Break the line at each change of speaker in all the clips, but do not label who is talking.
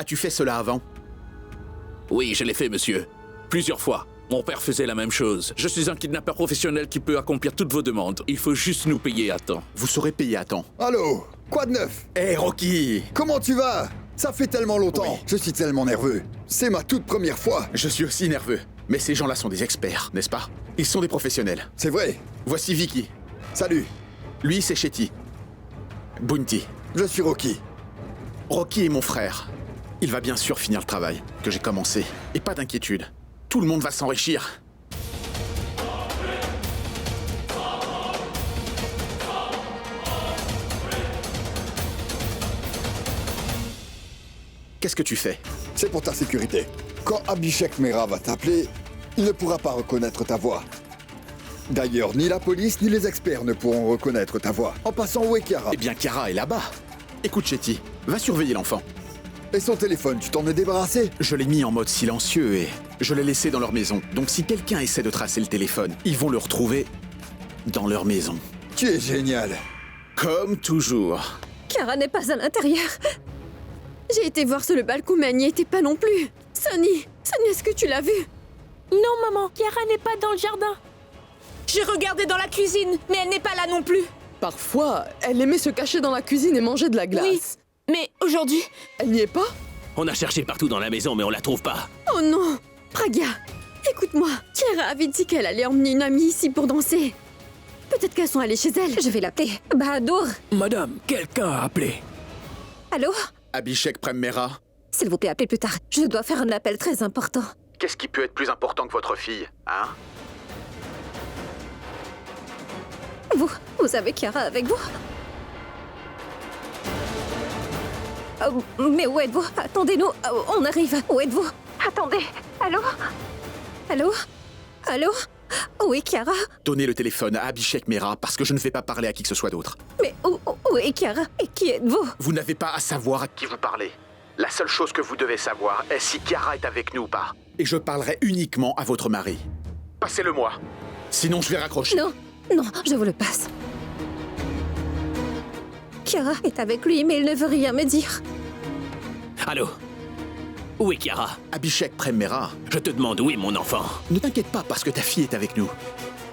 As-tu fait cela avant?
Oui, je l'ai fait, monsieur. Plusieurs fois. Mon père faisait la même chose. Je suis un kidnappeur professionnel qui peut accomplir toutes vos demandes. Il faut juste nous payer à temps.
Vous saurez payer à temps.
Allô? Quoi de neuf?
Hé, Rocky!
Comment tu vas? Ça fait tellement longtemps.
Oui.
Je suis tellement nerveux. C'est ma toute première fois.
Je suis aussi nerveux. Mais ces gens-là sont des experts, n'est-ce pas? Ils sont des professionnels.
C'est vrai.
Voici Vicky.
Salut.
Lui, c'est Shetty. Bounty.
Je suis Rocky.
Rocky est mon frère. Il va bien sûr finir le travail que j'ai commencé. Et pas d'inquiétude. Tout le monde va s'enrichir. Qu'est-ce que tu fais?
C'est pour ta sécurité. Quand Abhishek Mehra va t'appeler, il ne pourra pas reconnaître ta voix. D'ailleurs, ni la police ni les experts ne pourront reconnaître ta voix. En passant, où est Chiara?
Eh bien, Chiara est là-bas. Écoute, Shetty, va surveiller l'enfant.
Et son téléphone, tu t'en es débarrassé?
Je l'ai mis en mode silencieux et je l'ai laissé dans leur maison. Donc si quelqu'un essaie de tracer le téléphone, ils vont le retrouver dans leur maison.
Tu es génial.
Comme toujours.
Chiara n'est pas à l'intérieur. J'ai été voir sur le balcon, mais elle n'y était pas non plus. Sonny, est-ce que tu l'as vue?
Non, maman, Chiara n'est pas dans le jardin.
J'ai regardé dans la cuisine, mais elle n'est pas là non plus.
Parfois, elle aimait se cacher dans la cuisine et manger de la glace.
Oui, mais aujourd'hui...
Elle n'y est pas?
On a cherché partout dans la maison, mais on la trouve pas.
Oh non! Praga, écoute-moi. Chiara avait dit qu'elle allait emmener une amie ici pour danser. Peut-être qu'elles sont allées chez elle. Je vais l'appeler. Bahadur.
Madame, quelqu'un a appelé.
Allô?
Abhishek Prem-Mehra,
S'il vous plaît, appelez plus tard. Je dois faire un appel très important.
qu'est-ce qui peut être plus important que votre fille, hein?
Vous avez Chiara avec vous? Mais où êtes-vous? Attendez-nous, on arrive. Où êtes-vous? Attendez. Allô? Allô? Allô? Où est Chiara?
Donnez le téléphone à Abhishek Mehra parce que je ne vais pas parler à qui que ce soit d'autre.
Mais où est Chiara? Et qui êtes-vous?
Vous n'avez pas à savoir à qui vous parlez. La seule chose que vous devez savoir est si Chiara est avec nous ou pas. Et je parlerai uniquement à votre mari. Passez-le-moi. Sinon, je vais raccrocher.
Non, je vous le passe. Chiara est avec lui, mais il ne veut rien me dire.
Allô? Où est Chiara?
Abhishek Prem-Mehra,
Je te demande où est mon enfant.
ne t'inquiète pas parce que ta fille est avec nous.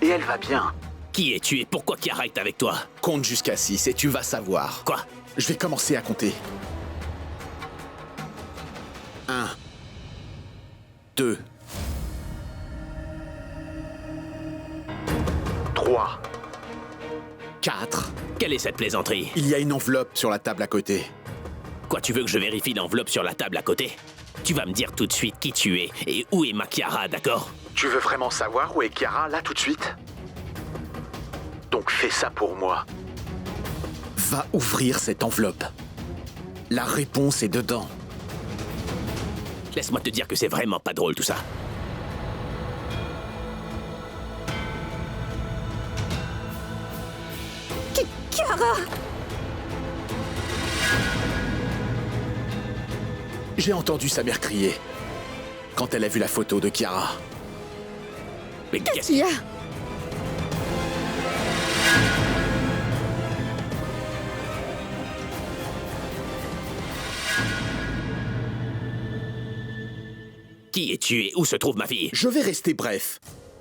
Et elle va bien.
Qui es-tu et pourquoi Chiara est avec toi?
Compte jusqu'à 6 et tu vas savoir.
Quoi?
Je vais commencer à compter. 1, 2, 3, 4.
Quelle est cette plaisanterie?
Il y a une enveloppe sur la table à côté.
Quoi, tu veux que je vérifie l'enveloppe sur la table à côté? Tu vas me dire tout de suite qui tu es et où est ma Chiara, d'accord?
Tu veux vraiment savoir où est Chiara, là, tout de suite? Donc fais ça pour moi. Va ouvrir cette enveloppe. La réponse est dedans.
Laisse-moi te dire que c'est vraiment pas drôle tout ça.
Chiara!
J'ai entendu sa mère crier quand elle a vu la photo de Chiara.
Mais
Qu'est-ce qu'il y a?
Qui es-tu et où se trouve ma fille?
Je vais rester bref.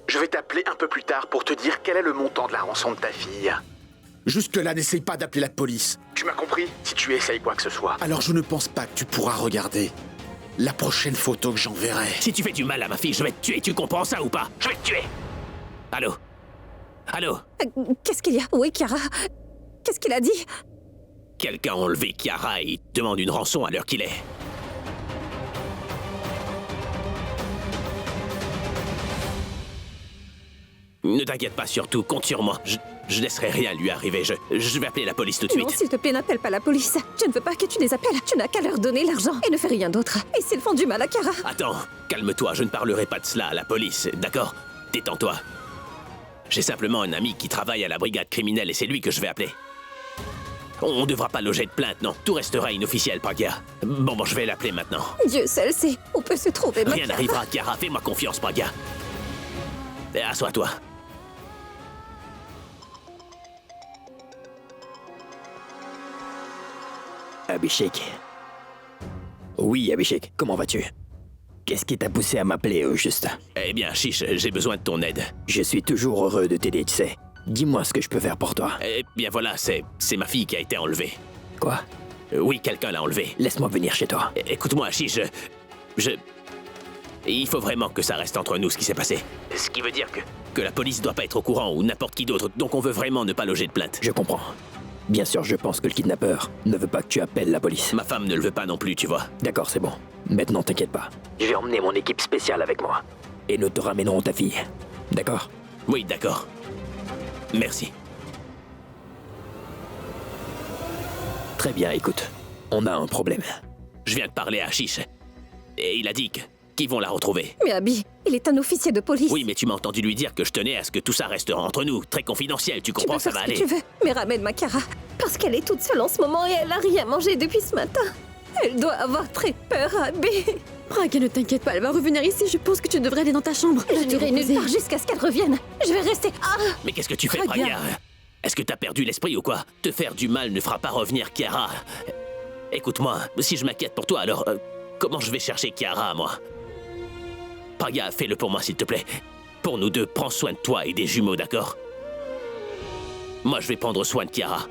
Je vais t'appeler un peu plus tard pour te dire quel est le montant de la rançon de ta fille. Jusque-là, n'essaye pas d'appeler la police. Tu m'as compris? Si tu essayes quoi que ce soit. Alors je ne pense pas que tu pourras regarder la prochaine photo que j'enverrai.
Si tu fais du mal à ma fille, je vais te tuer, tu comprends ça ou pas? Je vais te tuer! Allô? Allô?
Qu'est-ce qu'il y a? Où est Chiara? Qu'est-ce qu'il a dit?
Quelqu'un a enlevé Chiara et demande une rançon à l'heure qu'il est. Ne t'inquiète pas, surtout, compte sur moi. Je laisserai rien lui arriver. Je vais appeler la police tout de
Non,
suite.
s'il te plaît, n'appelle pas la police. Je ne veux pas que tu les appelles. Tu n'as qu'à leur donner l'argent et ne fais rien d'autre. Et s'ils font du mal à Chiara?
Attends, calme-toi, je ne parlerai pas de cela à la police, d'accord? Détends-toi. J'ai simplement un ami qui travaille à la brigade criminelle et c'est lui que je vais appeler. On ne devra pas loger de plainte, non. Tout restera inofficiel, Praga. Bon, je vais l'appeler maintenant.
Dieu seul sait où peut se trouver ma
Rien
Chiara.
n'arrivera, Chiara. Fais-moi confiance, Praga. Assois-toi. Abhishek.
Oui, Abhishek, comment vas-tu? Qu'est-ce qui t'a poussé à m'appeler au juste?
Eh bien, Chiche, j'ai besoin de ton aide.
Je suis toujours heureux de t'aider, tu sais. Dis-moi ce que je peux faire pour toi.
Eh bien voilà, c'est ma fille qui a été enlevée.
Quoi?
Oui, quelqu'un l'a enlevée.
Laisse-moi venir chez toi.
Écoute-moi, Chiche, il faut vraiment que ça reste entre nous ce qui s'est passé. Ce qui veut dire que la police doit pas être au courant ou n'importe qui d'autre, donc on veut vraiment ne pas loger de plainte.
Je comprends. Bien sûr, je pense que le kidnappeur ne veut pas que tu appelles la police.
Ma femme ne le veut pas non plus, tu vois.
D'accord, c'est bon. Maintenant, t'inquiète pas. Je vais emmener mon équipe spéciale avec moi. Et nous te ramènerons ta fille. D'accord?
Oui, d'accord. Merci.
Très bien, écoute. On a un problème.
Je viens de parler à Chiche. Et il a dit qu'ils vont la retrouver.
Mais Abby, il est un officier de police.
Oui, mais tu m'as entendu lui dire que je tenais à ce que tout ça reste entre nous, très confidentiel, tu comprends, ça va aller.
Tu veux, mais ramène ma Kara. Parce qu'elle est toute seule en ce moment et elle a rien mangé depuis ce matin. Elle doit avoir très peur, Abby. Praga, ne t'inquiète pas, elle va revenir ici. Je pense que tu devrais aller dans ta chambre. Je n'irai nulle part jusqu'à ce qu'elle revienne. Je vais rester...
Mais qu'est-ce que tu fais, Praga? Est-ce que t'as perdu l'esprit ou quoi? Te faire du mal ne fera pas revenir Chiara. Écoute-moi, si je m'inquiète pour toi, alors... comment je vais chercher Chiara, moi? Praga, fais-le pour moi, s'il te plaît. Pour nous deux, prends soin de toi et des jumeaux, d'accord? Moi, je vais prendre soin de Chiara.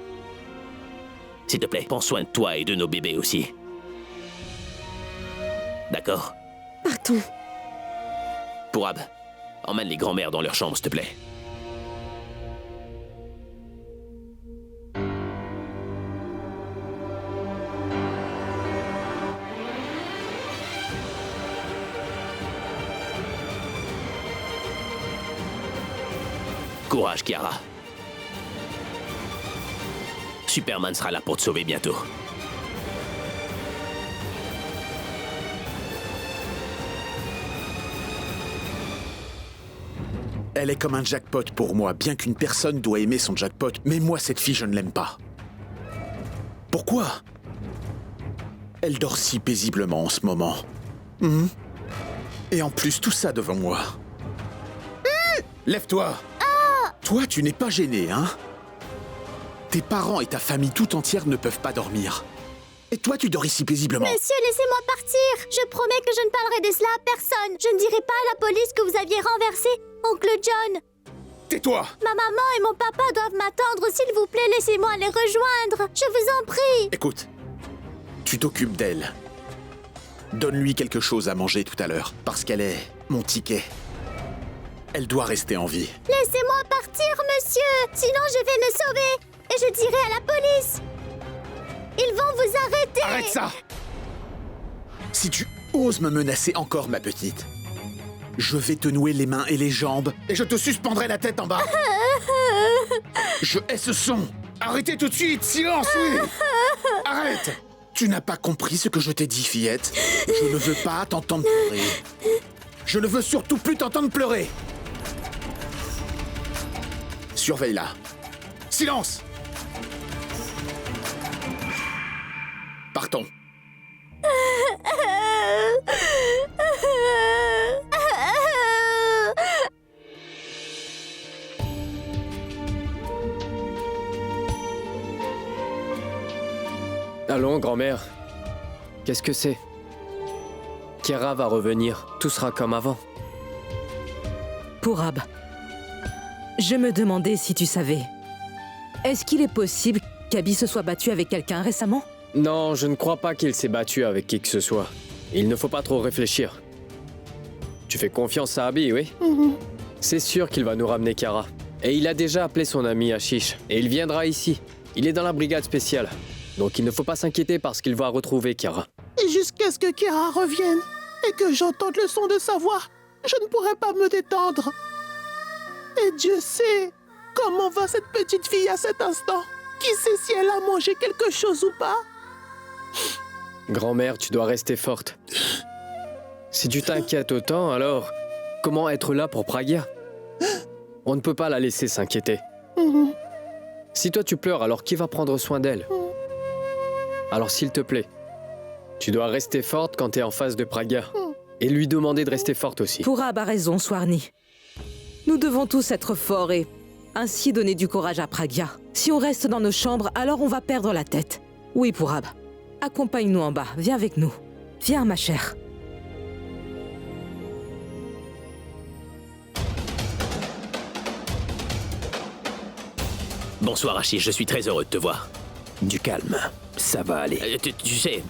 S'il te plaît, prends soin de toi et de nos bébés aussi. D'accord?
Partons.
Pourab, emmène les grands-mères dans leur chambre, s'il te plaît. Courage, Chiara. Superman sera là pour te sauver bientôt.
Elle est comme un jackpot pour moi, bien qu'une personne doit aimer son jackpot. Mais moi, cette fille, je ne l'aime pas. Pourquoi? Elle dort si paisiblement en ce moment. Et en plus, tout ça devant moi. Lève-toi! Toi, tu n'es pas gêné, hein? Tes parents et ta famille tout entière ne peuvent pas dormir. Et toi, tu dors ici paisiblement.
Monsieur, laissez-moi partir. Je promets que je ne parlerai de cela à personne. Je ne dirai pas à la police que vous aviez renversé Oncle John.
Tais-toi!
Ma maman et mon papa doivent m'attendre. S'il vous plaît, laissez-moi les rejoindre. Je vous en prie.
Écoute, tu t'occupes d'elle. Donne-lui quelque chose à manger tout à l'heure, parce qu'elle est mon ticket. Elle doit rester en vie.
Laissez-moi partir, monsieur. Sinon, je vais me sauver. Et je dirai à la police. Ils vont vous arrêter.
Arrête ça! Si tu oses me menacer encore, ma petite, je vais te nouer les mains et les jambes et je te suspendrai la tête en bas. Je hais ce son. Arrêtez tout de suite. Silence, oui. Arrête. Tu n'as pas compris ce que je t'ai dit, fillette. Je ne veux pas t'entendre pleurer. Je ne veux surtout plus t'entendre pleurer. Surveille-la. Silence! Partons.
Allons, grand-mère. Qu'est-ce que c'est? Chiara va revenir. Tout sera comme avant.
Pourab, je me demandais si tu savais. Est-ce qu'il est possible qu'Abby se soit battu avec quelqu'un récemment?
Non, je ne crois pas qu'il s'est battu avec qui que ce soit. Il ne faut pas trop réfléchir. Tu fais confiance à Abby, oui? C'est sûr qu'il va nous ramener Chiara. Et il a déjà appelé son ami Ashish. Et il viendra ici. Il est dans la brigade spéciale. Donc il ne faut pas s'inquiéter parce qu'il va retrouver Chiara.
Jusqu'à ce que Chiara revienne et que j'entende le son de sa voix, je ne pourrai pas me détendre. Et Dieu sait comment va cette petite fille à cet instant. Qui sait si elle a mangé quelque chose ou pas?
Grand-mère, tu dois rester forte. Si tu t'inquiètes autant, alors comment être là pour Pragya? On ne peut pas la laisser s'inquiéter. Si toi tu pleures, alors qui va prendre soin d'elle? Alors s'il te plaît, tu dois rester forte quand t'es en face de Pragya. Et lui demander de rester forte aussi.
Pourab a raison, Swarni. Nous devons tous être forts et ainsi donner du courage à Pragya. Si on reste dans nos chambres, alors on va perdre la tête. Oui, Pourab. Accompagne-nous en bas, viens avec nous. Viens, ma chère.
Bonsoir, Ashish, je suis très heureux de te voir.
Du calme, ça va aller.
Tu sais...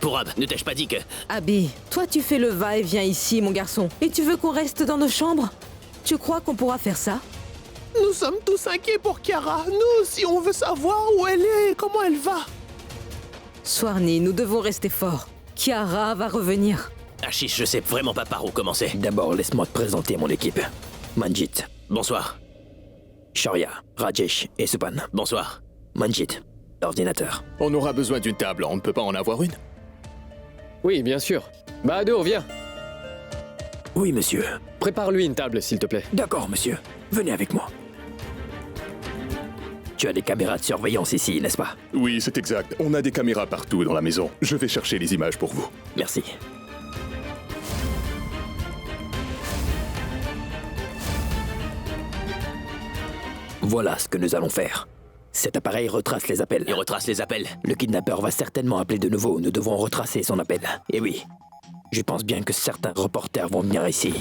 Pourab, ne t'ai-je pas dit que...
Abby, toi tu fais le va-et-vient ici, mon garçon. Et tu veux qu'on reste dans nos chambres? Tu crois qu'on pourra faire ça?
Nous sommes tous inquiets pour Kiara. Nous aussi, on veut savoir où elle est et comment elle va.
Swarni, nous devons rester forts. Kiara va revenir.
Ashish, je sais vraiment pas par où commencer.
D'abord, laisse-moi te présenter mon équipe. Manjit.
Bonsoir.
Shaurya, Rajesh et Supan.
Bonsoir.
Manjit, ordinateur.
On aura besoin d'une table, on ne peut pas en avoir une?
Oui, bien sûr. Bahadur, viens.
Oui, monsieur.
Prépare-lui une table, s'il te plaît.
D'accord, monsieur. Venez avec moi. Tu as des caméras de surveillance ici, n'est-ce pas?
Oui, c'est exact. On a des caméras partout dans la maison. Je vais chercher les images pour vous.
Merci. Voilà ce que nous allons faire. Cet appareil retrace les appels.
Il retrace les appels.
Le kidnappeur va certainement appeler de nouveau. Nous devons retracer son appel. Et oui, je pense bien que certains reporters vont venir ici.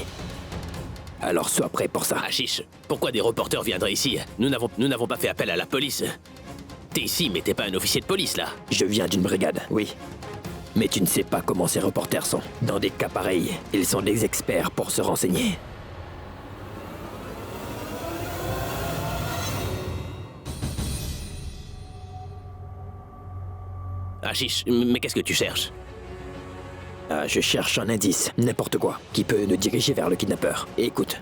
Alors sois prêt pour ça.
Ashish, pourquoi des reporters viendraient ici? Nous n'avons pas fait appel à la police. T'es ici, mais t'es pas un officier de police, là.
Je viens d'une brigade, oui. Mais tu ne sais pas comment ces reporters sont. Dans des cas pareils, ils sont des experts pour se renseigner.
Ashish, mais qu'est-ce que tu cherches?
Je cherche un indice, n'importe quoi, qui peut nous diriger vers le kidnappeur. Et écoute,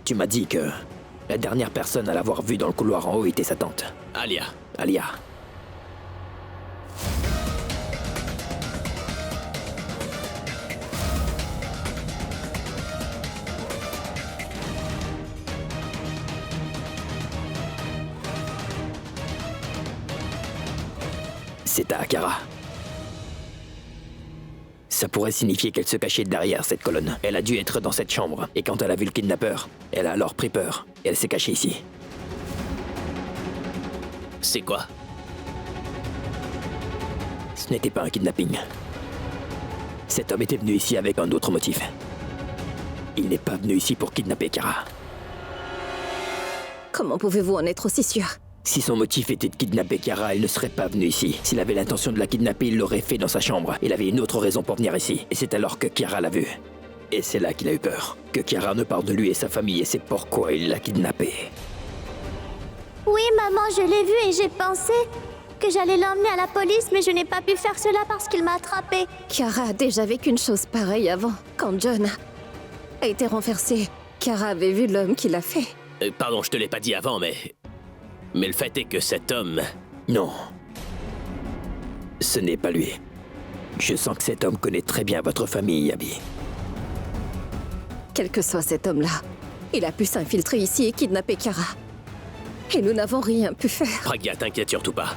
tu m'as dit que la dernière personne à l'avoir vue dans le couloir en haut était sa tante.
Alia.
Alia. C'est à Akara. Ça pourrait signifier qu'elle se cachait derrière cette colonne. Elle a dû être dans cette chambre. Et quand elle a vu le kidnappeur, elle a alors pris peur. Et elle s'est cachée ici.
C'est quoi?
Ce n'était pas un kidnapping. Cet homme était venu ici avec un autre motif. Il n'est pas venu ici pour kidnapper Kara.
Comment pouvez-vous en être aussi sûr?
Si son motif était de kidnapper Kara, il ne serait pas venu ici. S'il avait l'intention de la kidnapper, il l'aurait fait dans sa chambre. Il avait une autre raison pour venir ici. Et c'est alors que Kara l'a vu. Et c'est là qu'il a eu peur. Que Kara ne parle de lui et sa famille, et c'est pourquoi il l'a kidnappé.
Oui, maman, je l'ai vu et j'ai pensé que j'allais l'emmener à la police, mais je n'ai pas pu faire cela parce qu'il m'a attrapée.
Kiara a déjà vécu une chose pareille avant. Quand John a été renversé, Kiara avait vu l'homme qui l'a fait.
Pardon, je te l'ai pas dit avant, mais le fait est que cet homme...
Non. Ce n'est pas lui. Je sens que cet homme connaît très bien votre famille, Abby.
Quel que soit cet homme-là, il a pu s'infiltrer ici et kidnapper Kiara. Et nous n'avons rien pu faire.
Pragya, t'inquiète surtout pas.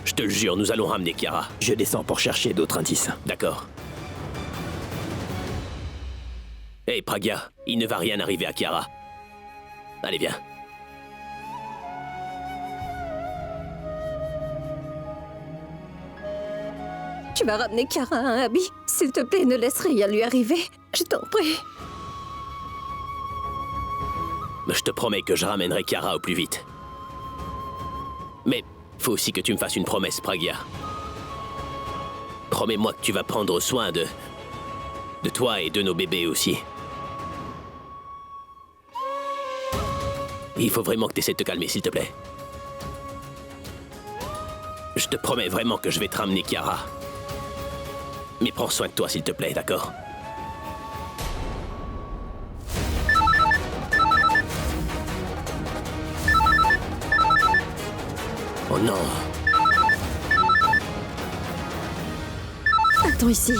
Je te le jure, nous allons ramener Kiara.
Je descends pour chercher d'autres indices.
D'accord. Hé, Pragya, il ne va rien arriver à Kiara. Allez, viens.
Tu vas ramener Kiara à un Abby. S'il te plaît, ne laisse rien lui arriver. Je t'en prie.
Je te promets que je ramènerai Kiara au plus vite. Mais faut aussi que tu me fasses une promesse, Pragya. Promets-moi que tu vas prendre soin de toi et de nos bébés aussi. Il faut vraiment que tu essaies de te calmer, s'il te plaît. Je te promets vraiment que je vais te ramener Kiara. Mais prends soin de toi, s'il te plaît, d'accord? Oh non!
Attends ici.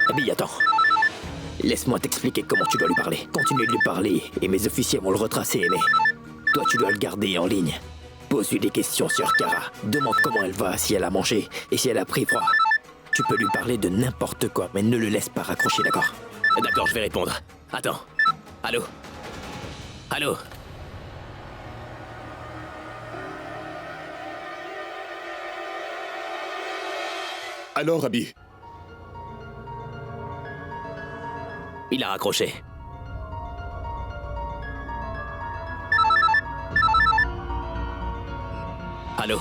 Abby, attends. Laisse-moi t'expliquer comment tu dois lui parler. Continue de lui parler et mes officiers vont le retracer, mais toi tu dois le garder en ligne. Pose-lui des questions sur Kara. Demande comment elle va, si elle a mangé et si elle a pris froid. Tu peux lui parler de n'importe quoi, mais ne le laisse pas raccrocher, d'accord?
D'accord, je vais répondre. Attends. Allô? Allô?
Alors, Abby,
Il a raccroché. Allô?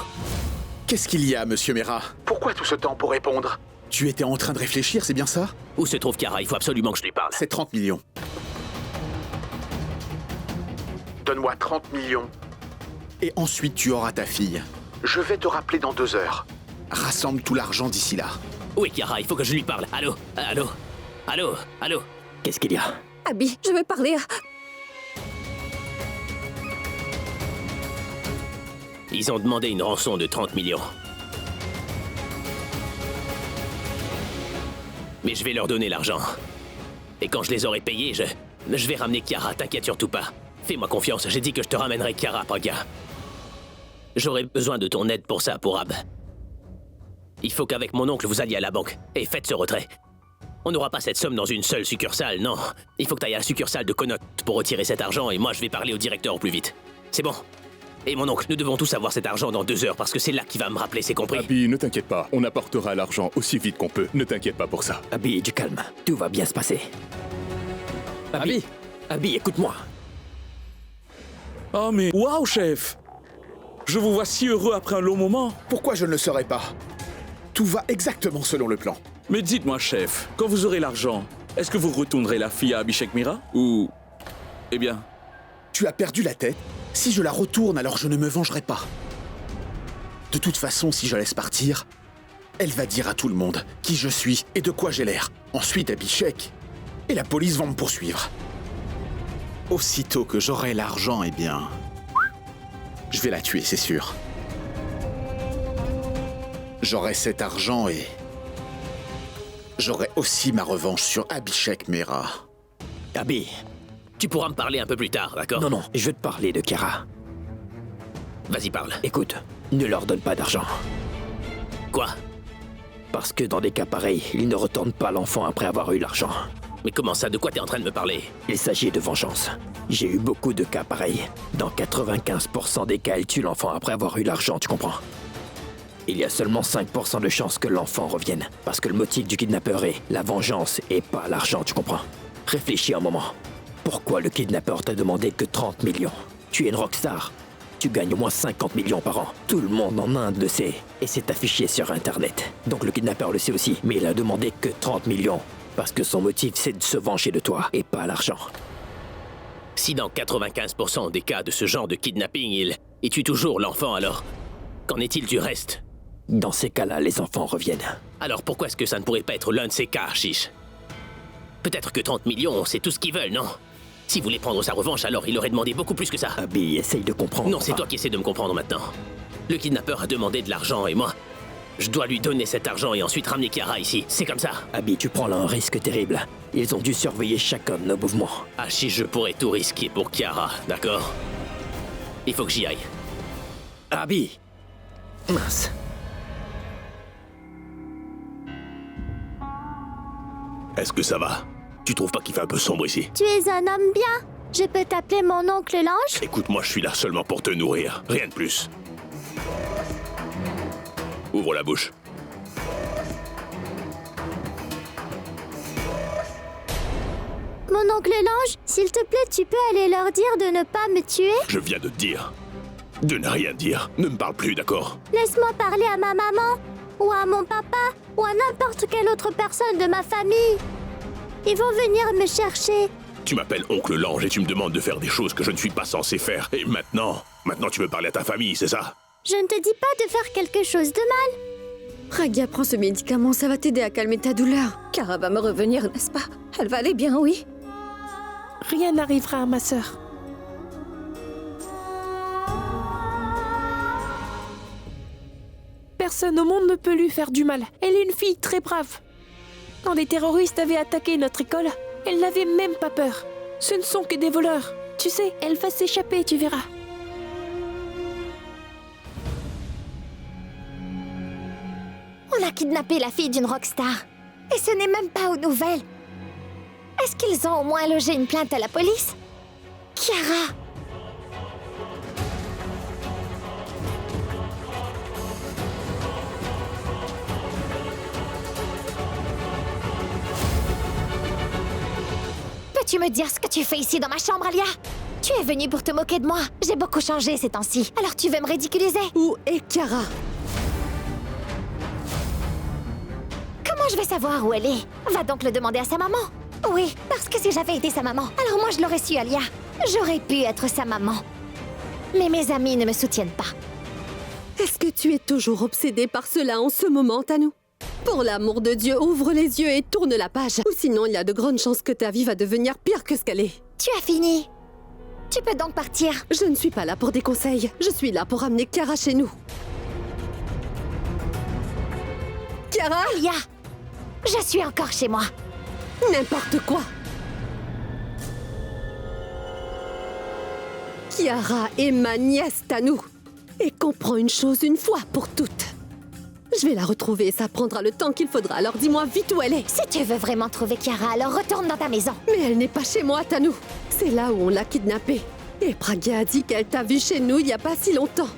Qu'est-ce qu'il y a, monsieur Mera? Pourquoi tout ce temps pour répondre? Tu étais en train de réfléchir, c'est bien ça?
Où se trouve Kara? Il faut absolument que je lui parle.
C'est 30 millions. Donne-moi 30 millions. Et ensuite, tu auras ta fille. Je vais te rappeler dans 2 heures. Rassemble tout l'argent d'ici là.
Où est Kara? Il faut que je lui parle. Allô? Allô? Allô? Allô?
Qu'est-ce qu'il y a?
Abby, je veux parler à...
Ils ont demandé une rançon de 30 millions. Mais je vais leur donner l'argent. Et quand je les aurai payés, je vais ramener Kiara, t'inquiète surtout pas. Fais-moi confiance, j'ai dit que je te ramènerai Kiara, Pragya. J'aurai besoin de ton aide pour ça, Pourab. Il faut qu'avec mon oncle, vous alliez à la banque. Et faites ce retrait. On n'aura pas cette somme dans une seule succursale, non. Il faut que tu ailles à la succursale de Connaught pour retirer cet argent et moi je vais parler au directeur au plus vite. C'est bon. Et mon oncle, nous devons tous avoir cet argent dans 2 heures parce que c'est là qu'il va me rappeler, c'est compris?
Abby, ne t'inquiète pas. On apportera l'argent aussi vite qu'on peut. Ne t'inquiète pas pour ça.
Abby, du calme. Tout va bien se passer. Abby! Abby, écoute-moi.
Oh mais... Waouh, chef! Je vous vois si heureux après un long moment.
Pourquoi je ne le serais pas? Tout va exactement selon le plan.
Mais dites-moi, chef, quand vous aurez l'argent, est-ce que vous retournerez la fille à Abhishek Mira? Ou... Eh bien...
Tu as perdu la tête? Si je la retourne, alors je ne me vengerai pas. De toute façon, si je laisse partir, elle va dire à tout le monde qui je suis et de quoi j'ai l'air. Ensuite, Abhishek et la police vont me poursuivre. Aussitôt que j'aurai l'argent, eh bien... je vais la tuer, c'est sûr. J'aurai cet argent et... j'aurai aussi ma revanche sur Abhishek Mera.
Abby!
Tu pourras me parler un peu plus tard, d'accord?
Non, je veux te parler de Kiara.
Vas-y, parle.
Écoute, ne leur donne pas d'argent.
Quoi?
Parce que dans des cas pareils, ils ne retournent pas l'enfant après avoir eu l'argent.
Mais comment ça? De quoi t'es en train de me parler?
Il s'agit de vengeance. J'ai eu beaucoup de cas pareils. Dans 95% des cas, ils tuent l'enfant après avoir eu l'argent, tu comprends? Il y a seulement 5% de chances que l'enfant revienne. Parce que le motif du kidnappeur est la vengeance et pas l'argent, tu comprends? Réfléchis un moment. Pourquoi le kidnappeur t'a demandé que 30 millions? Tu es une rockstar. Tu gagnes au moins 50 millions par an. Tout le monde en Inde le sait. Et c'est affiché sur Internet. Donc le kidnappeur le sait aussi. Mais il a demandé que 30 millions. Parce que son motif, c'est de se venger de toi et pas l'argent.
Si dans 95% des cas de ce genre de kidnapping, il tue toujours l'enfant, alors qu'en est-il du reste?
Dans ces cas-là, les enfants reviennent.
Alors pourquoi est-ce que ça ne pourrait pas être l'un de ces cas, Chiche? Peut-être que 30 millions, c'est tout ce qu'ils veulent, non? S'il voulait prendre sa revanche, alors il aurait demandé beaucoup plus que ça.
Abby, essaye de comprendre.
Non, c'est toi qui essaies de me comprendre maintenant. Le kidnappeur a demandé de l'argent et moi, je dois lui donner cet argent et ensuite ramener Kiara ici. C'est comme ça.
Abby, tu prends là un risque terrible. Ils ont dû surveiller chacun de nos mouvements.
Ah, si je pourrais tout risquer pour Kiara, d'accord? Il faut que j'y aille.
Abby! Mince.
Est-ce que ça va? Tu trouves pas qu'il fait un peu sombre ici?
Tu es un homme bien. Je peux t'appeler mon oncle Lange?
Écoute-moi, je suis là seulement pour te nourrir. Rien de plus. Ouvre la bouche.
Mon oncle Lange, s'il te plaît, tu peux aller leur dire de ne pas me tuer?
Je viens de te dire. De ne rien dire. Ne me parle plus, d'accord?
Laisse-moi parler à ma maman, ou à mon papa, ou à n'importe quelle autre personne de ma famille. Ils vont venir me chercher.
Tu m'appelles oncle Lange et tu me demandes de faire des choses que je ne suis pas censé faire. Et maintenant tu veux parler à ta famille, c'est ça?
Je ne te dis pas de faire quelque chose de mal.
Pragya, prends ce médicament, ça va t'aider à calmer ta douleur. Kara va me revenir, n'est-ce pas? Elle va aller bien, oui.
Rien n'arrivera à ma sœur. Personne au monde ne peut lui faire du mal. Elle est une fille très brave. Quand des terroristes avaient attaqué notre école, elle n'avait même pas peur. Ce ne sont que des voleurs. Tu sais, elle va s'échapper, tu verras.
On a kidnappé la fille d'une rockstar. Et ce n'est même pas aux nouvelles. Est-ce qu'ils ont au moins logé une plainte à la police? Kiara! Peux-tu me dire ce que tu fais ici dans ma chambre, Alia? Tu es venue pour te moquer de moi. J'ai beaucoup changé ces temps-ci. Alors tu veux me ridiculiser?
Où est Kiara?
Comment je vais savoir où elle est? Va donc le demander à sa maman. Oui, parce que si j'avais été sa maman, alors moi je l'aurais su, Alia. J'aurais pu être sa maman. Mais mes amis ne me soutiennent pas.
Est-ce que tu es toujours obsédée par cela en ce moment, Tanou? Pour l'amour de Dieu, ouvre les yeux et tourne la page. Ou sinon, il y a de grandes chances que ta vie va devenir pire que ce qu'elle est.
Tu as fini. Tu peux donc partir.
Je ne suis pas là pour des conseils. Je suis là pour amener Kiara chez nous. Kiara!
Alia, je suis encore chez moi.
N'importe quoi. Kiara est ma nièce, Tanou. Et comprends une chose une fois pour toutes. Je vais la retrouver et ça prendra le temps qu'il faudra. Alors dis-moi vite où elle est.
Si tu veux vraiment trouver Kiara, alors retourne dans ta maison.
Mais elle n'est pas chez moi, Tanou. C'est là où on l'a kidnappée. Et Pragya a dit qu'elle t'a vue chez nous il n'y a pas si longtemps.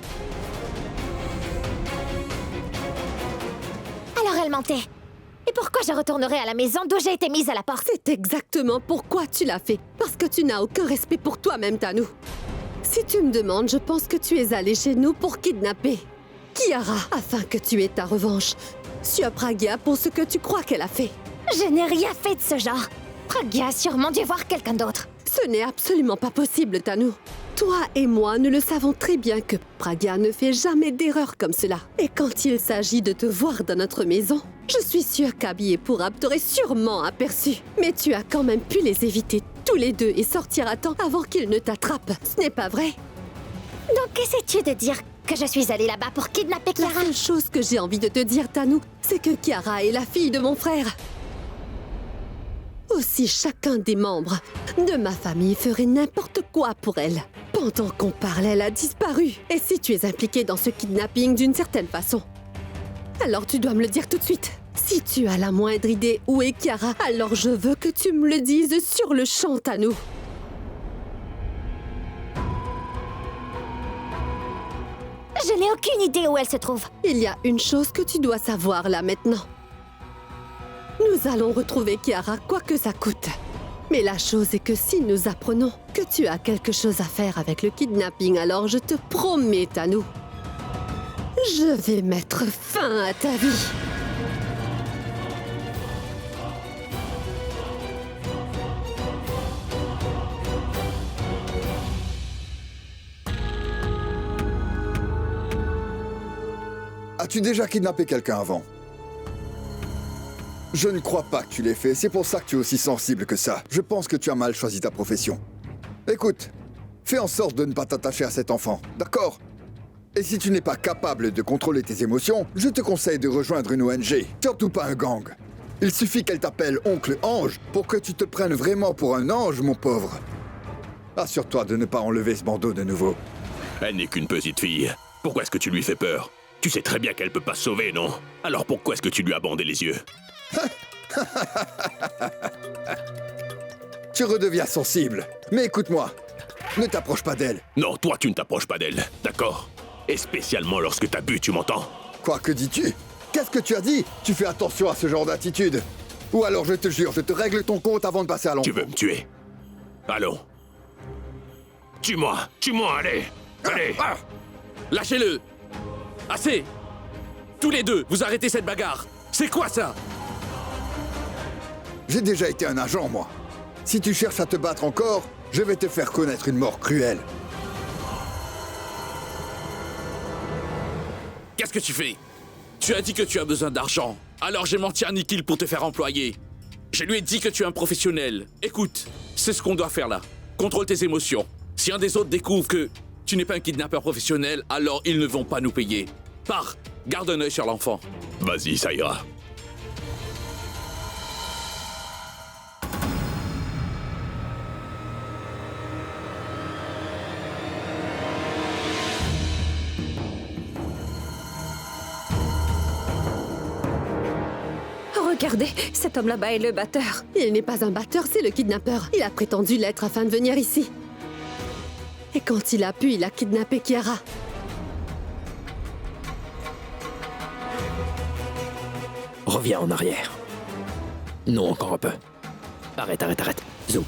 Alors elle mentait. Et pourquoi je retournerai à la maison d'où j'ai été mise à la porte?
C'est exactement pourquoi tu l'as fait. Parce que tu n'as aucun respect pour toi-même, Tanou. Si tu me demandes, je pense que tu es allée chez nous pour kidnapper Kiara, afin que tu aies ta revanche sur Pragya pour ce que tu crois qu'elle a fait.
Je n'ai rien fait de ce genre. Pragya a sûrement dû voir quelqu'un d'autre.
Ce n'est absolument pas possible, Tanou. Toi et moi, nous le savons très bien que Pragya ne fait jamais d'erreur comme cela. Et quand il s'agit de te voir dans notre maison, je suis sûre qu'Abby et Purab t'auraient sûrement aperçu. Mais tu as quand même pu les éviter tous les deux et sortir à temps avant qu'ils ne t'attrapent. Ce n'est pas vrai?
Donc essaies-tu de dire que je suis allée là-bas pour kidnapper Kiara?
La seule chose que j'ai envie de te dire, Tanou, c'est que Kiara est la fille de mon frère. Aussi, chacun des membres de ma famille ferait n'importe quoi pour elle. Pendant qu'on parle, elle a disparu. Et si tu es impliqué dans ce kidnapping d'une certaine façon, alors tu dois me le dire tout de suite. Si tu as la moindre idée où est Kiara, alors je veux que tu me le dises sur le champ, Tanou.
Je n'ai aucune idée où elle se trouve.
Il y a une chose que tu dois savoir là maintenant. Nous allons retrouver Kiara quoi que ça coûte. Mais la chose est que si nous apprenons que tu as quelque chose à faire avec le kidnapping, alors je te promets, Tanou, je vais mettre fin à ta vie.
As-tu déjà kidnappé quelqu'un avant? Je ne crois pas que tu l'aies fait, c'est pour ça que tu es aussi sensible que ça. Je pense que tu as mal choisi ta profession. Écoute, fais en sorte de ne pas t'attacher à cet enfant, d'accord? Et si tu n'es pas capable de contrôler tes émotions, je te conseille de rejoindre une ONG, surtout pas un gang. Il suffit qu'elle t'appelle Oncle Ange pour que tu te prennes vraiment pour un ange, mon pauvre. Assure-toi de ne pas enlever ce bandeau de nouveau.
Elle n'est qu'une petite fille. Pourquoi est-ce que tu lui fais peur? Tu sais très bien qu'elle peut pas se sauver, non? Alors pourquoi est-ce que tu lui as bandé les yeux?
Tu redeviens sensible. Mais écoute-moi, ne t'approche pas d'elle.
Non, toi tu ne t'approches pas d'elle, d'accord? Et spécialement lorsque t'as bu, tu m'entends?
Quoi, que dis-tu? Qu'est-ce que tu as dit? Tu fais attention à ce genre d'attitude. Ou alors je te jure, je te règle ton compte avant de passer à l'enfant.
Tu veux me tuer? Allons. Tue-moi, allez! Allez!
Lâchez-le! Assez! Tous les deux, vous arrêtez cette bagarre! C'est quoi ça?
J'ai déjà été un agent, moi. Si tu cherches à te battre encore, je vais te faire connaître une mort cruelle.
Qu'est-ce que tu fais? Tu as dit que tu as besoin d'argent. Alors j'ai menti à Nikhil pour te faire employer. Je lui ai dit que tu es un professionnel. Écoute, c'est ce qu'on doit faire là. Contrôle tes émotions. Si un des autres découvre que tu n'es pas un kidnappeur professionnel, alors ils ne vont pas nous payer. Pars, garde un œil sur l'enfant.
Vas-y, ça ira.
Regardez, cet homme là-bas est le batteur. Il n'est pas un batteur, c'est le kidnappeur. Il a prétendu l'être afin de venir ici. Et quand il a pu, il a kidnappé Kiara.
Reviens en arrière. Non, encore un peu. Arrête. Zou.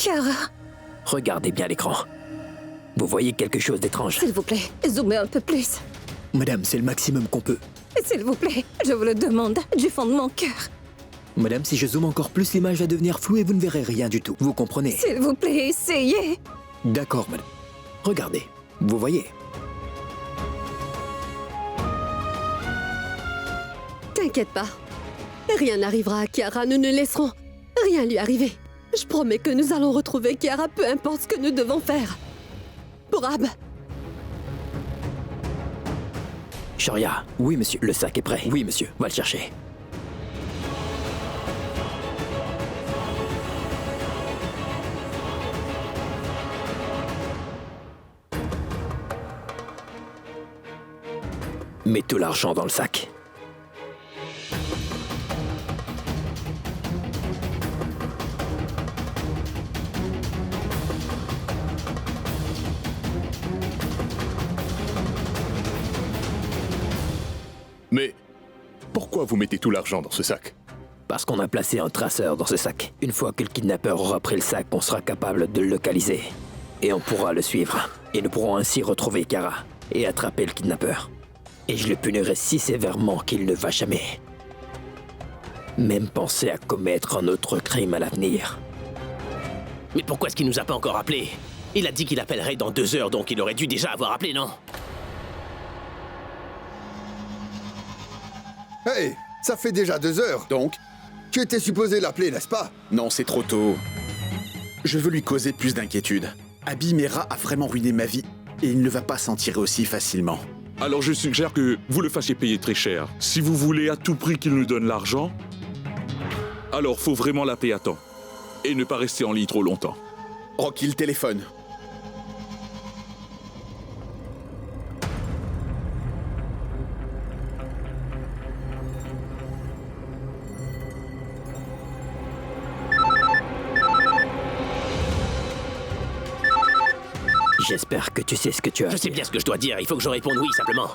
Chiara,
Regardez bien l'écran. Vous voyez quelque chose d'étrange?
s'il vous plaît, zoomez un peu plus.
Madame, c'est le maximum qu'on peut.
S'il vous plaît, je vous le demande, du fond de mon cœur.
Madame, si je zoome encore plus, l'image va devenir floue et vous ne verrez rien du tout. Vous comprenez?
S'il vous plaît, essayez.
D'accord, madame. Regardez. Vous voyez?
T'inquiète pas. Rien n'arrivera à Chiara, nous ne laisserons rien lui arriver. Je promets que nous allons retrouver Chiara, peu importe ce que nous devons faire. Pour Ab.
Shoria. Oui, monsieur. Le sac est prêt. Oui, monsieur. Va le chercher. Mets tout l'argent dans le sac.
Mais pourquoi vous mettez tout l'argent dans ce sac?
Parce qu'on a placé un traceur dans ce sac. Une fois que le kidnappeur aura pris le sac, on sera capable de le localiser. Et on pourra le suivre. Et nous pourrons ainsi retrouver Chiara et attraper le kidnappeur. Et je le punirai si sévèrement qu'il ne va jamais même penser à commettre un autre crime à l'avenir.
Mais pourquoi est-ce qu'il nous a pas encore appelé? Il a dit qu'il appellerait dans 2 heures, donc il aurait dû déjà avoir appelé, non?
Hey, ça fait déjà 2 heures.
Donc,
Tu étais supposé l'appeler, n'est-ce pas?
non, c'est trop tôt. Je veux lui causer plus d'inquiétude. Abby Mera a vraiment ruiné ma vie et il ne va pas s'en tirer aussi facilement.
Alors je suggère que vous le fassiez payer très cher. Si vous voulez à tout prix qu'il nous donne l'argent, alors faut vraiment l'appeler à temps. Et ne pas rester en ligne trop longtemps.
Rocky, le téléphone.
J'espère que tu sais ce que tu as.
Je sais bien ce que je dois dire, il faut que je réponde oui, simplement.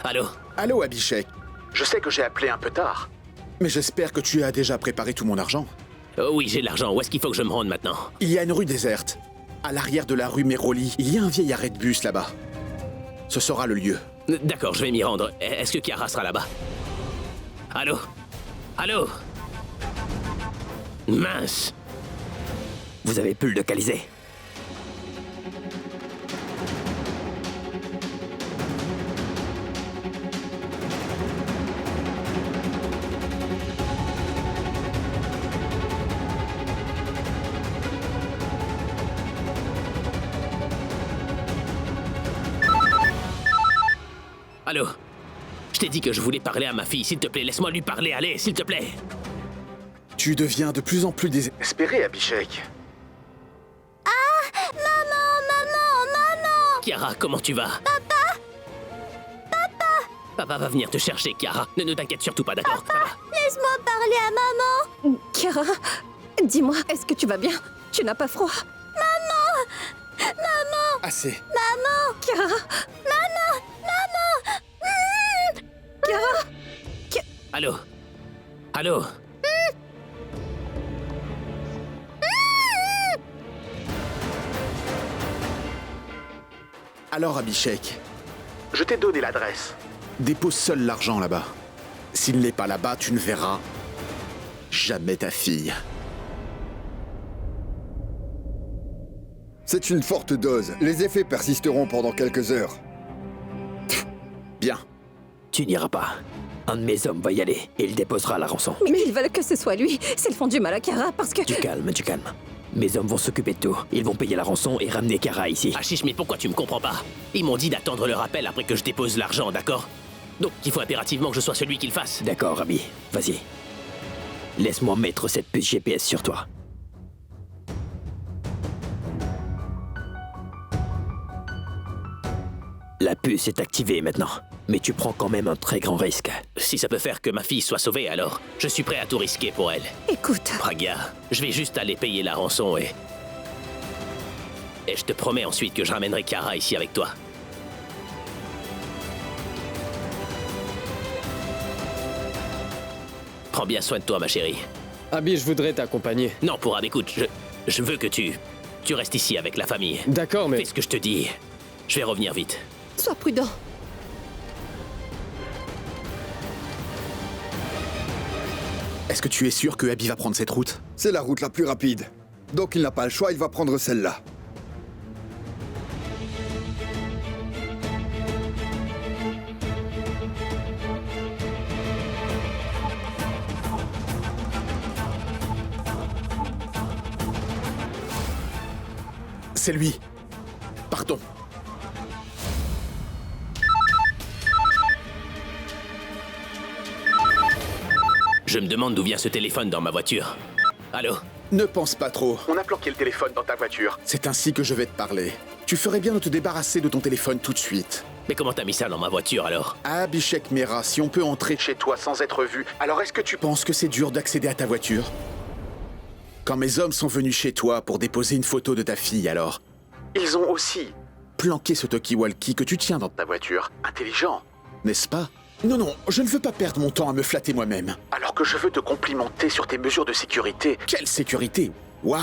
Allô?
Allô, Abhishek. Je sais que j'ai appelé un peu tard, mais j'espère que tu as déjà préparé tout mon argent.
Oui, j'ai de l'argent. Où est-ce qu'il faut que je me rende maintenant?
Il y a une rue déserte. À l'arrière de la rue Meroli, il y a un vieil arrêt de bus là-bas. Ce sera le lieu.
D'accord, je vais m'y rendre. Est-ce que Chiara sera là-bas? Allô? Allô? Mince!
Vous avez pu le localiser?
Allô? Je t'ai dit que je voulais parler à ma fille. S'il te plaît, laisse-moi lui parler. Allez, s'il te plaît.
Tu deviens de plus en plus désespéré, Abhishek.
Ah! Maman!
Chiara, comment tu vas? Papa va venir te chercher, Chiara. Ne t'inquiète surtout pas, d'accord? Ça va.
Laisse-moi parler à maman!
Chiara, dis-moi, est-ce que tu vas bien? Tu n'as pas froid?
Maman!
Assez.
Maman!
Chiara! Chiara!
Allô? Allô?
Alors, Abhishek, je t'ai donné l'adresse. Dépose seul l'argent là-bas. S'il n'est pas là-bas, tu ne verras jamais ta fille.
C'est une forte dose. Les effets persisteront pendant quelques heures.
Bien.
Tu n'iras pas. Un de mes hommes va y aller et il déposera la rançon.
Mais ils veulent que ce soit lui. S'ils font du mal à Chiara, parce que...
Tu calmes. Mes hommes vont s'occuper de tout. Ils vont payer la rançon et ramener Chiara ici.
Ashish, mais pourquoi tu me comprends pas? Ils m'ont dit d'attendre leur appel après que je dépose l'argent, d'accord? Donc il faut impérativement que je sois celui qui le fasse.
D'accord, Abby. Vas-y. Laisse-moi mettre cette puce GPS sur toi. La puce est activée maintenant, mais tu prends quand même un très grand risque.
Si ça peut faire que ma fille soit sauvée, alors je suis prêt à tout risquer pour elle.
Écoute...
Pragya, je vais juste aller payer la rançon et je te promets ensuite que je ramènerai Chiara ici avec toi. Prends bien soin de toi, ma chérie.
Abby, je voudrais t'accompagner.
Non, Pourab, écoute, je veux que tu restes ici avec la famille.
D'accord, mais...
Fais ce que je te dis. Je vais revenir vite.
Sois prudent.
Est-ce que tu es sûr que Abby va prendre cette route?
C'est la route la plus rapide. Donc il n'a pas le choix, il va prendre celle-là.
C'est lui. Partons.
Je me demande d'où vient ce téléphone dans ma voiture. Allô?
Ne pense pas trop. On a planqué le téléphone dans ta voiture. C'est ainsi que je vais te parler. Tu ferais bien de te débarrasser de ton téléphone tout de suite.
Mais comment t'as mis ça dans ma voiture alors?
Abhishek Mehra, si on peut entrer chez toi sans être vu, alors est-ce que tu penses que c'est dur d'accéder à ta voiture? Quand mes hommes sont venus chez toi pour déposer une photo de ta fille, alors ils ont aussi planqué ce talkie-walkie que tu tiens dans ta voiture. Intelligent, n'est-ce pas? Non, non, je ne veux pas perdre mon temps à me flatter moi-même. Alors que je veux te complimenter sur tes mesures de sécurité. Quelle sécurité? Waouh!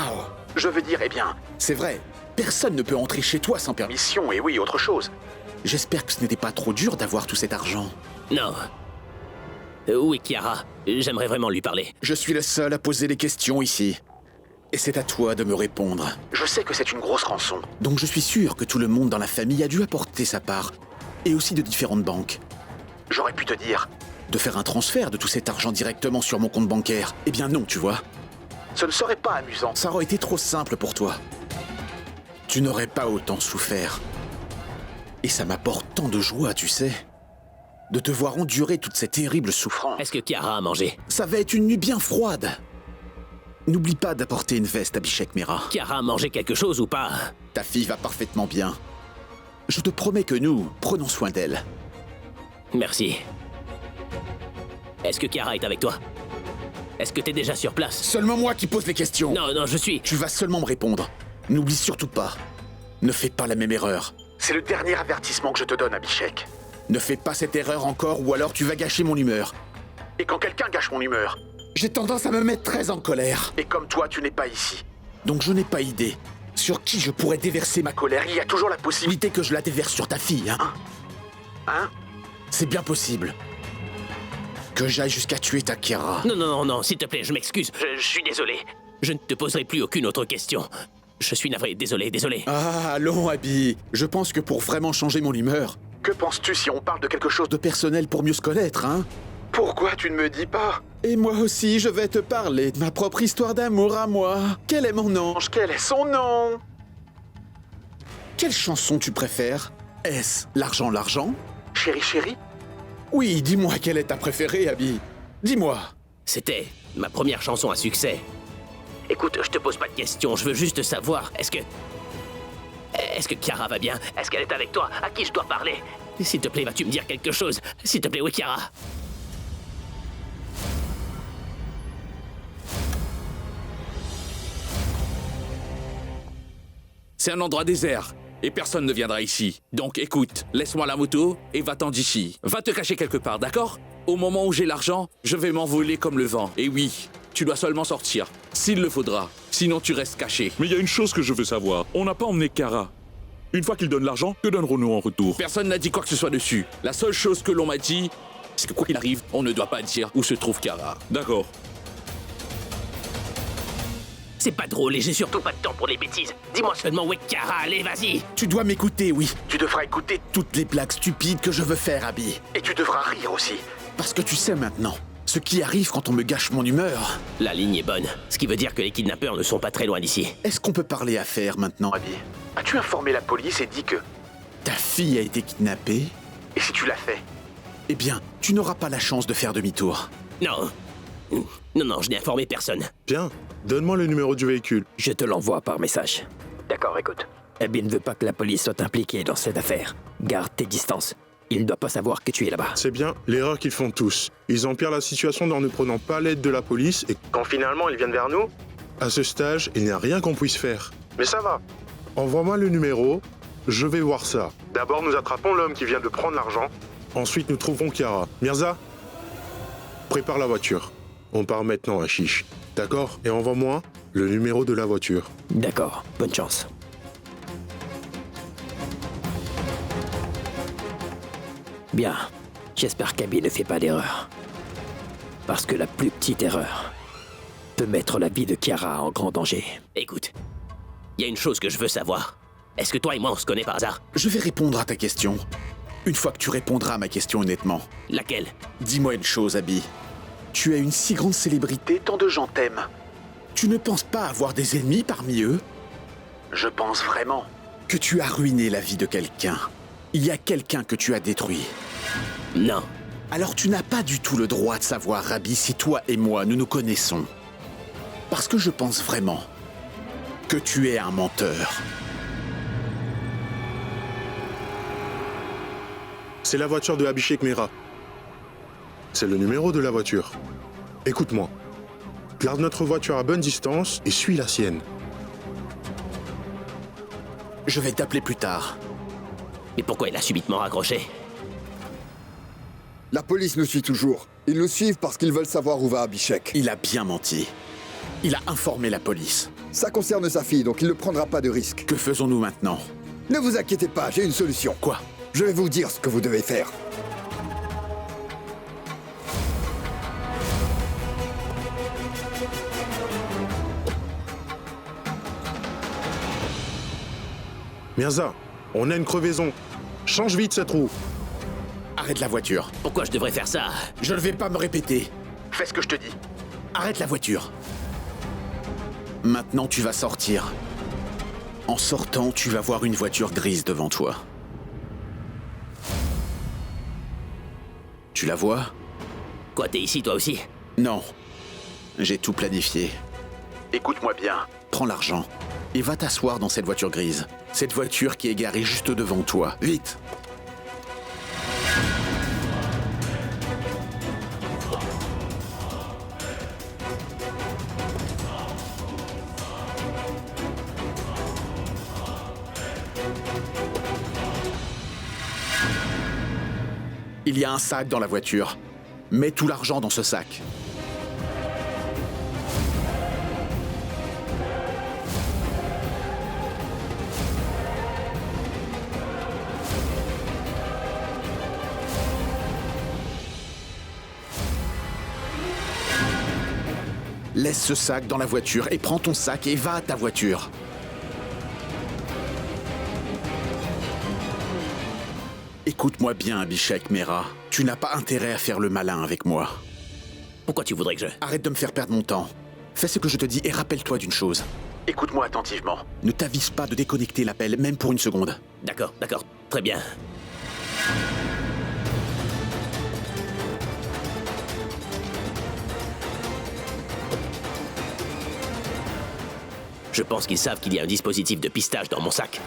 Je veux dire, eh bien, c'est vrai, personne ne peut entrer chez toi sans permission, et oui, autre chose. J'espère que ce n'était pas trop dur d'avoir tout cet argent.
Non. Oui, Chiara, j'aimerais vraiment lui parler.
Je suis le seul à poser les questions ici. Et c'est à toi de me répondre. Je sais que c'est une grosse rançon. Donc je suis sûr que tout le monde dans la famille a dû apporter sa part. Et aussi de différentes banques. J'aurais pu te dire de faire un transfert de tout cet argent directement sur mon compte bancaire. Eh bien non, tu vois. Ce ne serait pas amusant. Ça aurait été trop simple pour toi. Tu n'aurais pas autant souffert. Et ça m'apporte tant de joie, tu sais. De te voir endurer toute cette terrible souffrance.
Est-ce que Chiara a mangé?
Ça va être une nuit bien froide. N'oublie pas d'apporter une veste à Abhishek Mehra.
Chiara a mangé quelque chose ou pas?
Ta fille va parfaitement bien. Je te promets que nous prenons soin d'elle.
Merci. Est-ce que Chiara est avec toi? Est-ce que t'es déjà sur place?
Seulement moi qui pose les questions.
Non, non, je suis...
Tu vas seulement me répondre. N'oublie surtout pas. Ne fais pas la même erreur. C'est le dernier avertissement que je te donne, Abhishek. Ne fais pas cette erreur encore ou alors tu vas gâcher mon humeur. Et quand quelqu'un gâche mon humeur, j'ai tendance à me mettre très en colère. Et comme toi, tu n'es pas ici. Donc je n'ai pas idée sur qui je pourrais déverser ma colère. Il y a toujours la possibilité que je la déverse sur ta fille, hein? Hein? C'est bien possible. Que j'aille jusqu'à tuer ta Chiara.
Non, non, non, non, s'il te plaît, je m'excuse. Je suis désolé. Je ne te poserai plus aucune autre question. Je suis navré, désolé, désolé.
Ah, allons, Abby. Je pense que pour vraiment changer mon humeur... Que penses-tu si on parle de quelque chose de personnel pour mieux se connaître, hein? Pourquoi tu ne me dis pas? Et moi aussi, je vais te parler de ma propre histoire d'amour à moi. Quel est mon ange? Quel est son nom? Quelle chanson tu préfères? Est-ce L'argent, l'argent? Chérie, chérie? Oui, dis-moi quelle est ta préférée, Abby. Dis-moi.
C'était ma première chanson à succès. Écoute, je te pose pas de questions, je veux juste savoir, est-ce que Chiara va bien? Est-ce qu'elle est avec toi? À qui je dois parler? S'il te plaît, vas-tu me dire quelque chose? S'il te plaît, oui, Chiara.
C'est un endroit désert, et personne ne viendra ici. Donc écoute, laisse-moi la moto et va-t'en d'ici. Va te cacher quelque part, d'accord? Au moment où j'ai l'argent, je vais m'envoler comme le vent. Et oui, tu dois seulement sortir, s'il le faudra. Sinon tu restes caché.
Mais il y a une chose que je veux savoir. On n'a pas emmené Chiara. Une fois qu'il donne l'argent, que donnerons-nous en retour?
Personne n'a dit quoi que ce soit dessus. La seule chose que l'on m'a dit, c'est que quoi qu'il arrive, on ne doit pas dire où se trouve Chiara.
D'accord.
C'est pas drôle et j'ai surtout pas de temps pour les bêtises. Dis-moi seulement où est Chiara, allez, vas-y.
Tu dois m'écouter, oui. Tu devras écouter toutes les blagues stupides que je veux faire, Abby. Et tu devras rire aussi. Parce que tu sais maintenant ce qui arrive quand on me gâche mon humeur.
La ligne est bonne, ce qui veut dire que les kidnappeurs ne sont pas très loin d'ici.
Est-ce qu'on peut parler affaires maintenant, Abby? As-tu informé la police et dit que ta fille a été kidnappée? Et si tu l'as fait, eh bien, tu n'auras pas la chance de faire demi-tour.
Non. Non, non, je n'ai informé personne.
Bien, donne-moi le numéro du véhicule.
Je te l'envoie par message.
D'accord, écoute.
Abby ne veut pas que la police soit impliquée dans cette affaire. Garde tes distances. Il ne doit pas savoir que tu es là-bas.
C'est bien l'erreur qu'ils font tous. Ils empirent la situation en ne prenant pas l'aide de la police et quand finalement ils viennent vers nous, à ce stage, il n'y a rien qu'on puisse faire. Mais ça va. Envoie-moi le numéro, je vais voir ça. D'abord, nous attrapons l'homme qui vient de prendre l'argent. Ensuite, nous trouverons Chiara. Mirza, prépare la voiture. On part maintenant à Chiche. D'accord? Et envoie-moi le numéro de la voiture.
D'accord, bonne chance. Bien, j'espère qu'Abby ne fait pas d'erreur. Parce que la plus petite erreur peut mettre la vie de Chiara en grand danger.
Écoute, il y a une chose que je veux savoir. Est-ce que toi et moi on se connaît par hasard?
Je vais répondre à ta question. Une fois que tu répondras à ma question honnêtement.
Laquelle?
Dis-moi une chose, Abby. Tu es une si grande célébrité, tant de gens t'aiment. Tu ne penses pas avoir des ennemis parmi eux? Je pense vraiment que tu as ruiné la vie de quelqu'un. Il y a quelqu'un que tu as détruit.
Non.
Alors tu n'as pas du tout le droit de savoir, Abby, si toi et moi nous nous connaissons. Parce que je pense vraiment que tu es un menteur.
C'est la voiture de Abhishek Mehra. C'est le numéro de la voiture. Écoute-moi. Garde notre voiture à bonne distance et suis la sienne.
Je vais t'appeler plus tard.
Mais pourquoi il a subitement raccroché?
La police nous suit toujours. Ils nous suivent parce qu'ils veulent savoir où va Abhishek.
Il a bien menti. Il a informé la police.
Ça concerne sa fille, donc il ne prendra pas de risque.
Que faisons-nous maintenant?
Ne vous inquiétez pas, j'ai une solution.
Quoi?
Je vais vous dire ce que vous devez faire.
Mirza, on a une crevaison. Change vite cette roue.
Arrête la voiture.
Pourquoi je devrais faire ça?
Je ne vais pas me répéter. Fais ce que je te dis. Arrête la voiture. Maintenant, tu vas sortir. En sortant, tu vas voir une voiture grise devant toi. Tu la vois?
Quoi, t'es ici toi aussi?
Non. J'ai tout planifié. Écoute-moi bien. Prends l'argent et va t'asseoir dans cette voiture grise. Cette voiture qui est garée juste devant toi. Vite! Il y a un sac dans la voiture. Mets tout l'argent dans ce sac. Laisse ce sac dans la voiture et prends ton sac et va à ta voiture. Écoute-moi bien, Abhishek Mehra. Tu n'as pas intérêt à faire le malin avec moi.
Pourquoi tu voudrais que je...
Arrête de me faire perdre mon temps. Fais ce que je te dis et rappelle-toi d'une chose. Écoute-moi attentivement. Ne t'avise pas de déconnecter l'appel, même pour une seconde.
D'accord, très bien. Je pense qu'ils savent qu'il y a un dispositif de pistage dans mon sac.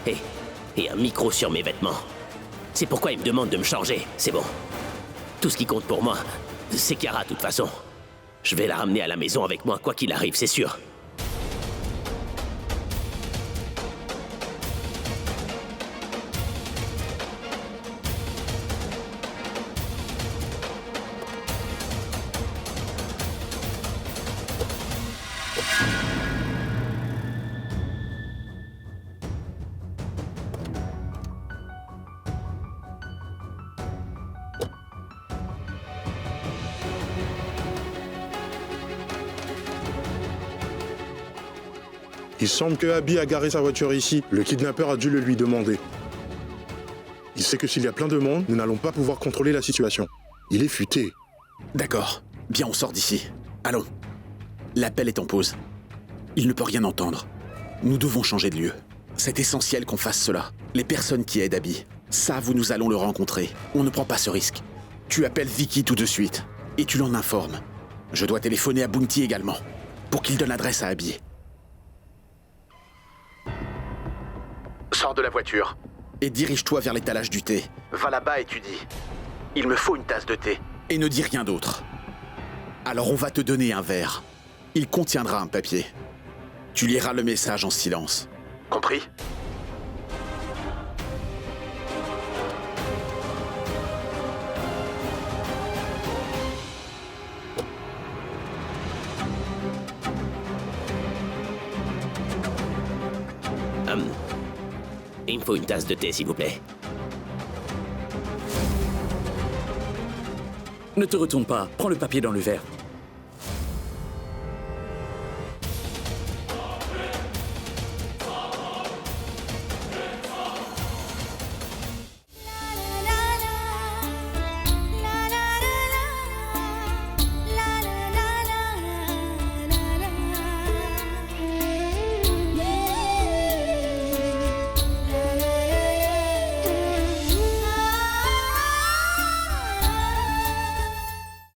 Et un micro sur mes vêtements. C'est pourquoi ils me demandent de me changer, c'est bon. Tout ce qui compte pour moi, c'est Chiara, de toute façon. Je vais la ramener à la maison avec moi, quoi qu'il arrive, c'est sûr.
Il semble que Abby a garé sa voiture ici. Le kidnappeur a dû le lui demander. Il sait que s'il y a plein de monde, nous n'allons pas pouvoir contrôler la situation. Il est futé.
D'accord. Bien, on sort d'ici. Allons. L'appel est en pause. Il ne peut rien entendre. Nous devons changer de lieu. C'est essentiel qu'on fasse cela. Les personnes qui aident Abby savent où nous allons le rencontrer. On ne prend pas ce risque. Tu appelles Vicky tout de suite. Et tu l'en informes. Je dois téléphoner à Bounty également. Pour qu'il donne l'adresse à Abby. Sors de la voiture et dirige-toi vers l'étalage du thé. Va là-bas et tu dis « Il me faut une tasse de thé » et ne dis rien d'autre. Alors on va te donner un verre. Il contiendra un papier. Tu liras le message en silence. Compris ?
Il me faut une tasse de thé, s'il vous plaît.
Ne te retourne pas. Prends le papier dans le verre.